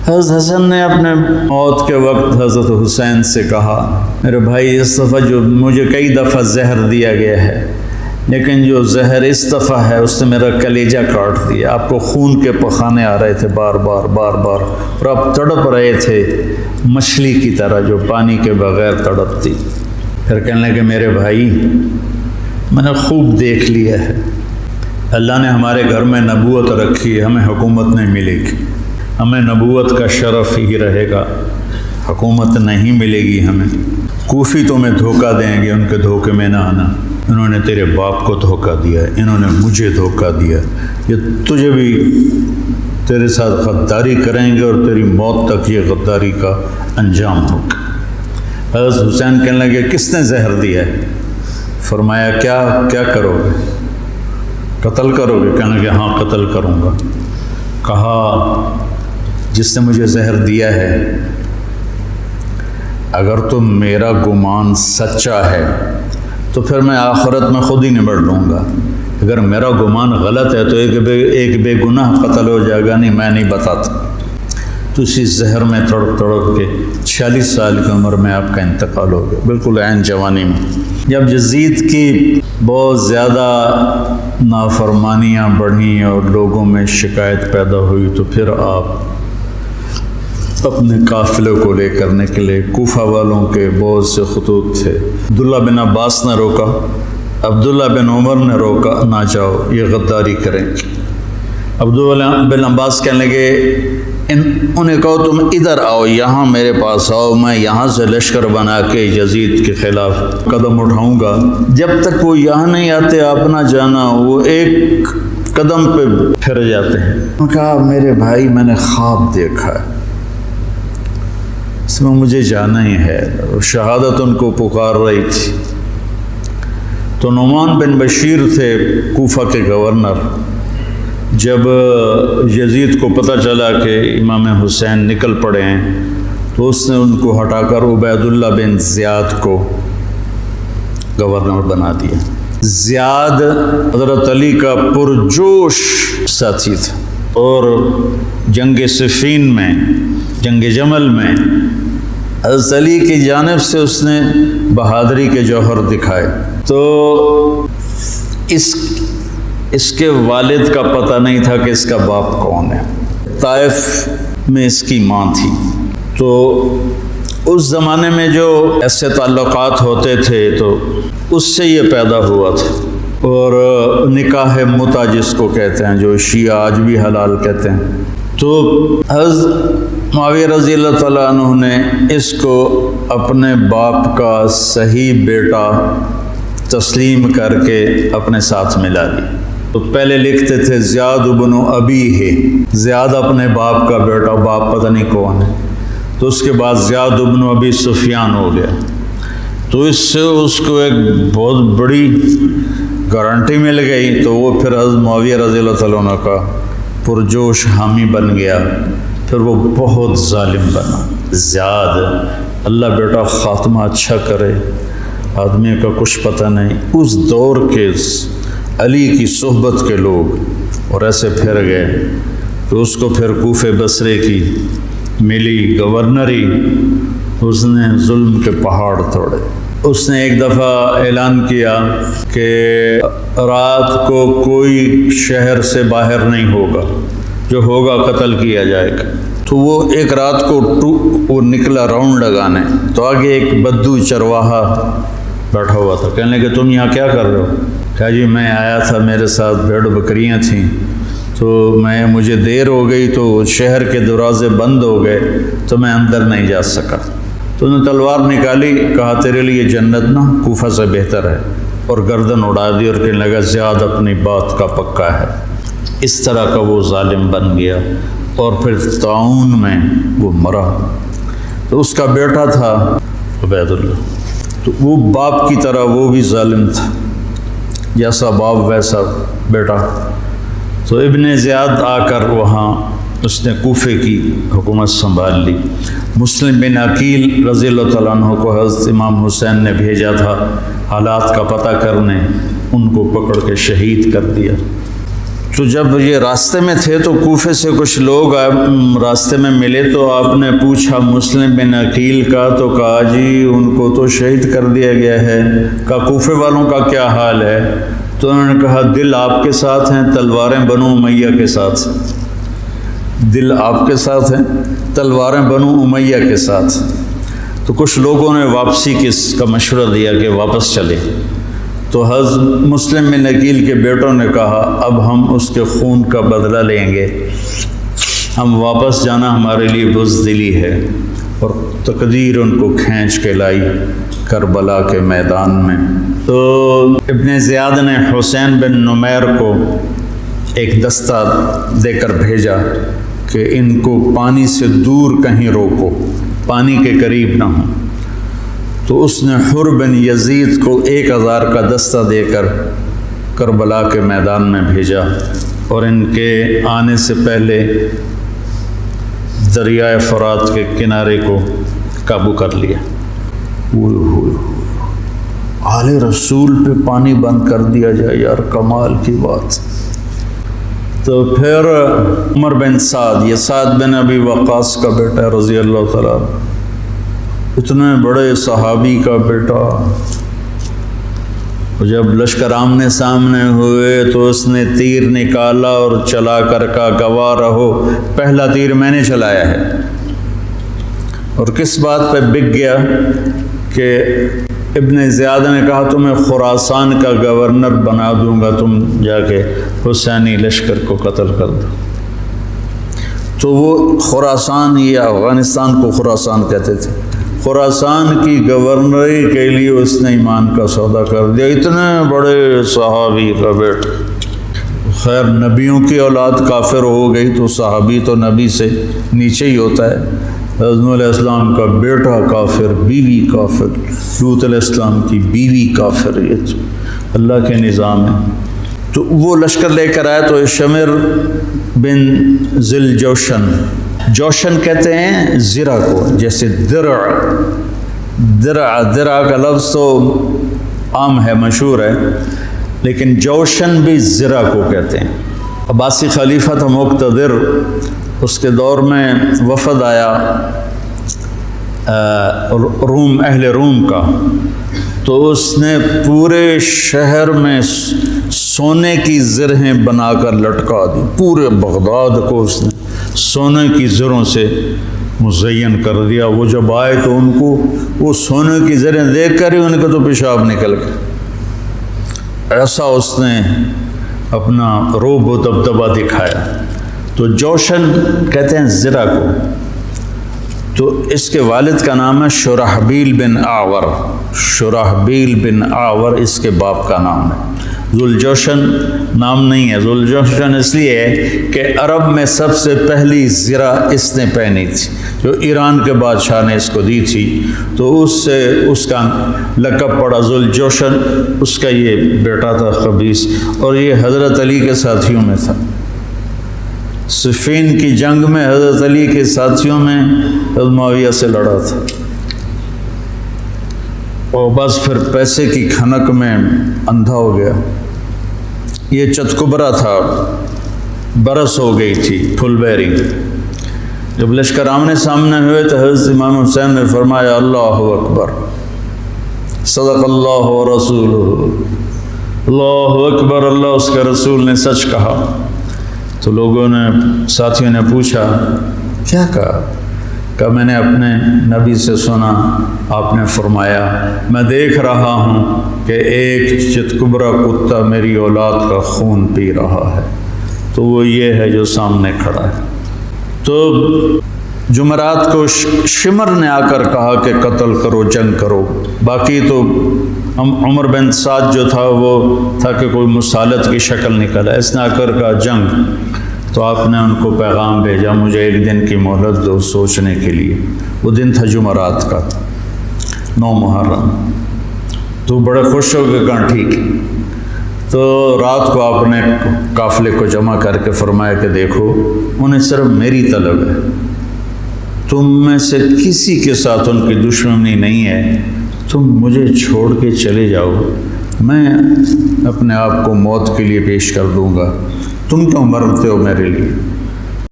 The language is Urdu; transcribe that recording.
حضرت حسن نے اپنے موت کے وقت حضرت حسین سے کہا میرے بھائی اس دفعہ جو مجھے کئی دفعہ زہر دیا گیا ہے لیکن جو زہر اس دفعہ ہے اس نے میرا کلیجہ کاٹ دیا، آپ کو خون کے پخانے آ رہے تھے بار بار اور آپ تڑپ رہے تھے مچھلی کی طرح جو پانی کے بغیر تڑپتی۔ پھر کہنے لگے میرے بھائی میں نے خوب دیکھ لیا ہے، اللہ نے ہمارے گھر میں نبوت رکھی ہے، ہمیں حکومت نہیں ملے گی، ہمیں نبوت کا شرف ہی رہے گا، حکومت نہیں ملے گی ہمیں۔ کوفی تمہیں دھوکہ دیں گے، ان کے دھوکے میں نہ آنا، انہوں نے تیرے باپ کو دھوکہ دیا ہے، انہوں نے مجھے دھوکہ دیا، یہ تجھے بھی تیرے ساتھ غداری کریں گے اور تیری موت تک یہ غداری کا انجام ہوگا۔ حضرت حسین کہنے لگے کس نے زہر دیا ہے؟ فرمایا کیا کرو گے؟ قتل کرو گے؟ کہنے لگے ہاں قتل کروں گا۔ کہا جس نے مجھے زہر دیا ہے اگر تو میرا گمان سچا ہے تو پھر میں آخرت میں خود ہی نبڑ لوں گا، اگر میرا گمان غلط ہے تو ایک بے گناہ قتل ہو جائے گا، نہیں میں نہیں بتاتا۔ تو اسی زہر میں تڑپ کے 46 سال کی عمر میں آپ کا انتقال ہو گیا، بالکل عین جوانی میں۔ جب یزید کی بہت زیادہ نافرمانیاں بڑھیں اور لوگوں میں شکایت پیدا ہوئی تو پھر آپ اپنے قافلے کو لے کر نکلے۔ کوفہ والوں کے بہت سے خطوط تھے، عبداللہ بن عباس نے روکا، عبداللہ بن عمر نے روکا، نہ جاؤ یہ غداری کریں گے۔ عبداللہ بن عباس کہنے لگے انہیں کہو تم ادھر آؤ، یہاں میرے پاس آؤ، میں یہاں سے لشکر بنا کے یزید کے خلاف قدم اٹھاؤں گا۔ جب تک وہ یہاں نہیں آتے آپ نہ جانا، وہ ایک قدم پہ پھر جاتے ہیں۔ انہوں نے کہا میرے بھائی میں نے خواب دیکھا ہے، اس میں مجھے جانا ہی ہے، شہادت ان کو پکار رہی تھی۔ تو نعمان بن بشیر تھے کوفہ کے گورنر، جب یزید کو پتہ چلا کہ امام حسین نکل پڑے ہیں تو اس نے ان کو ہٹا کر عبید اللہ بن زیاد کو گورنر بنا دیا۔ زیاد حضرت علی کا پرجوش ساتھی تھا اور جنگ صفین میں، جنگ جمل میں حضرت علی کی جانب سے اس نے بہادری کے جوہر دکھائے۔ تو اس کے والد کا پتہ نہیں تھا کہ اس کا باپ کون ہے، طائف میں اس کی ماں تھی۔ تو اس زمانے میں جو ایسے تعلقات ہوتے تھے تو اس سے یہ پیدا ہوا تھا، اور نکاح متع جس کو کہتے ہیں، جو شیعہ آج بھی حلال کہتے ہیں۔ تو حضرت معاویہ رضی اللہ تعالیٰ عنہ نے اس کو اپنے باپ کا صحیح بیٹا تسلیم کر کے اپنے ساتھ ملا لی۔ تو پہلے لکھتے تھے زیاد بن ابی ہے، زیاد اپنے باپ کا بیٹا، باپ پتہ نہیں کون ہے۔ تو اس کے بعد زیاد بن ابی سفیان ہو گیا۔ تو اس سے اس کو ایک بہت بڑی گارنٹی مل گئی، تو وہ پھر حضرت معاویہ رضی اللہ تعالیٰ عنہ کا پرجوش حامی بن گیا۔ پھر وہ بہت ظالم بنا زیاد۔ اللہ بیٹا خاتمہ اچھا کرے، آدمی کا کچھ پتہ نہیں۔ اس دور کے علی کی صحبت کے لوگ اور ایسے پھر گئے تو اس کو پھر کوفے بصرے کی ملی گورنری، اس نے ظلم کے پہاڑ توڑے۔ اس نے ایک دفعہ اعلان کیا کہ رات کو کوئی شہر سے باہر نہیں ہوگا، جو ہوگا قتل کیا جائے گا۔ تو وہ ایک رات کو وہ نکلا راؤنڈ لگانے، تو آگے ایک بدو چرواہا بیٹھا ہوا تھا۔ کہنے لگے تم یہاں کیا کر رہے ہو؟ کہا جی میں آیا تھا، میرے ساتھ بھیڑ بکریاں تھیں، تو مجھے دیر ہو گئی تو شہر کے دروازے بند ہو گئے تو میں اندر نہیں جا سکا۔ تو انہوں نے تلوار نکالی، کہا تیرے لیے جنت نہ کوفہ سے بہتر ہے، اور گردن اڑا دی اور کہنے لگا زیاد اپنی بات کا پکا ہے۔ اس طرح کا وہ ظالم بن گیا، اور پھر طاعون میں وہ مرا۔ تو اس کا بیٹا تھا عبید اللہ، تو وہ باپ کی طرح وہ بھی ظالم تھا، جیسا باپ ویسا بیٹا۔ تو ابن زیاد آ کر وہاں اس نے کوفے کی حکومت سنبھال لی۔ مسلم بن عقیل رضی اللہ تعالیٰ عنہ کو حضرت امام حسین نے بھیجا تھا حالات کا پتہ کرنے، ان کو پکڑ کے شہید کر دیا۔ تو جب یہ راستے میں تھے تو کوفے سے کچھ لوگ راستے میں ملے، تو آپ نے پوچھا مسلم بن عقیل کا، تو کہا جی ان کو تو شہید کر دیا گیا ہے۔ کہا کوفے والوں کا کیا حال ہے؟ تو انہوں نے کہا دل آپ کے ساتھ ہیں، تلواریں بنو امیہ کے ساتھ۔ دل آپ کے ساتھ ہیں، تلواریں بنو امیہ کے ساتھ۔ تو کچھ لوگوں نے واپسی کا مشورہ دیا کہ واپس چلے، تو حضرت مسلم بن عقیل کے بیٹوں نے کہا اب ہم اس کے خون کا بدلہ لیں گے، ہم واپس جانا ہمارے لیے بزدلی ہے، اور تقدیر ان کو کھینچ کے لائی کربلا کے میدان میں۔ تو ابن زیاد نے حسین بن نمیر کو ایک دستہ دے کر بھیجا کہ ان کو پانی سے دور کہیں روکو، پانی کے قریب نہ ہوں۔ تو اس نے حر بن یزید کو 1000 کا دستہ دے کر کربلا کے میدان میں بھیجا، اور ان کے آنے سے پہلے دریائے فرات کے کنارے کو قابو کر لیا۔ آل رسول پہ پانی بند کر دیا جائے، یار کمال کی بات۔ تو پھر عمر بن سعد، یہ سعد بن ابی وقاص کا بیٹا رضی اللہ تعالیٰ، اتنے بڑے صحابی کا بیٹا، جب لشکر آمنے سامنے ہوئے تو اس نے تیر نکالا اور چلا کر کہا گواہ رہو پہلا تیر میں نے چلایا ہے۔ اور کس بات پہ بک گیا کہ ابن زیاد نے کہا تمہیں خراسان کا گورنر بنا دوں گا، تم جا کے حسینی لشکر کو قتل کر دو۔ تو وہ خراسان یا افغانستان کو خراسان کہتے تھے، خراسان کی گورنری کے لیے اس نے ایمان کا سودا کر دیا۔ اتنے بڑے صحابی کا بیٹا، خیر نبیوں کی اولاد کافر ہو گئی تو صحابی تو نبی سے نیچے ہی ہوتا ہے۔ حضرت نوح علیہ السلام کا بیٹا کافر، بیوی کافر، لوط علیہ السلام کی بیوی کافر، یہ تو اللہ کے نظام ہے۔ تو وہ لشکر لے کر آیا تو شمر بن ذل جوشن، جوشن کہتے ہیں زرہ کو، جیسے درع کا لفظ تو عام ہے، مشہور ہے، لیکن جوشن بھی زرہ کو کہتے ہیں۔ عباسی خلیفہ تھا مقتدر، اس کے دور میں وفد آیا روم، اہل روم کا، تو اس نے پورے شہر میں سونے کی زرہیں بنا کر لٹکا دی، پورے بغداد کو اس نے سونے کی زروں سے مزین کر دیا۔ وہ جب آئے تو ان کو وہ سونے کی زریں دیکھ کر ہی ان کا تو پیشاب نکل گیا، ایسا اس نے اپنا روب و دبدبہ دکھایا۔ تو جوشن کہتے ہیں زرہ کو۔ تو اس کے والد کا نام ہے شرحبیل بن اعور، شرحبیل بن اعور اس کے باپ کا نام ہے۔ ذوالجوشن نام نہیں ہے، ذوالجوشن اس لیے ہے کہ عرب میں سب سے پہلی زرہ اس نے پہنی تھی، جو ایران کے بادشاہ نے اس کو دی تھی، تو اس سے اس کا لقب پڑا ذوالجوشن۔ اس کا یہ بیٹا تھا خبیث، اور یہ حضرت علی کے ساتھیوں میں تھا۔ صفین کی جنگ میں حضرت علی کے ساتھیوں میں حضرت معاویہ سے لڑا تھا، اور بس پھر پیسے کی کھنک میں اندھا ہو گیا۔ یہ چتکبرا تھا، برس ہو گئی تھی، پھل بیری۔ جب لشکر آمنے سامنے ہوئے تو حضرت امام حسین نے فرمایا اللہ اکبر، صدق اللہ و رسولہ، اللہ اکبر، اللہ اس کے رسول نے سچ کہا۔ تو لوگوں نے، ساتھیوں نے پوچھا کیا کہا؟ کہ میں نے اپنے نبی سے سنا، آپ نے فرمایا میں دیکھ رہا ہوں کہ ایک چتکبرا کتا میری اولاد کا خون پی رہا ہے، تو وہ یہ ہے جو سامنے کھڑا ہے۔ تو جمعرات کو شمر نے آ کر کہا کہ قتل کرو، جنگ کرو۔ باقی تو عمر بن سعد جو تھا وہ تھا کہ کوئی مسالت کی شکل نکلا، اس نے آ کر کہا جنگ۔ تو آپ نے ان کو پیغام بھیجا مجھے 1 دن کی مہلت دو سوچنے کے لیے۔ وہ دن تھا جمعرات کا، 9 محرم۔ تو بڑے خوش ہو گئے، کہا ٹھیک۔ تو رات کو آپ نے قافلے کو جمع کر کے فرمایا کہ دیکھو انہیں صرف میری طلب ہے، تم میں سے کسی کے ساتھ ان کی دشمنی نہیں ہے، تم مجھے چھوڑ کے چلے جاؤ، میں اپنے آپ کو موت کے لیے پیش کر دوں گا۔ تم کیوں مرتے ہو میرے لیے؟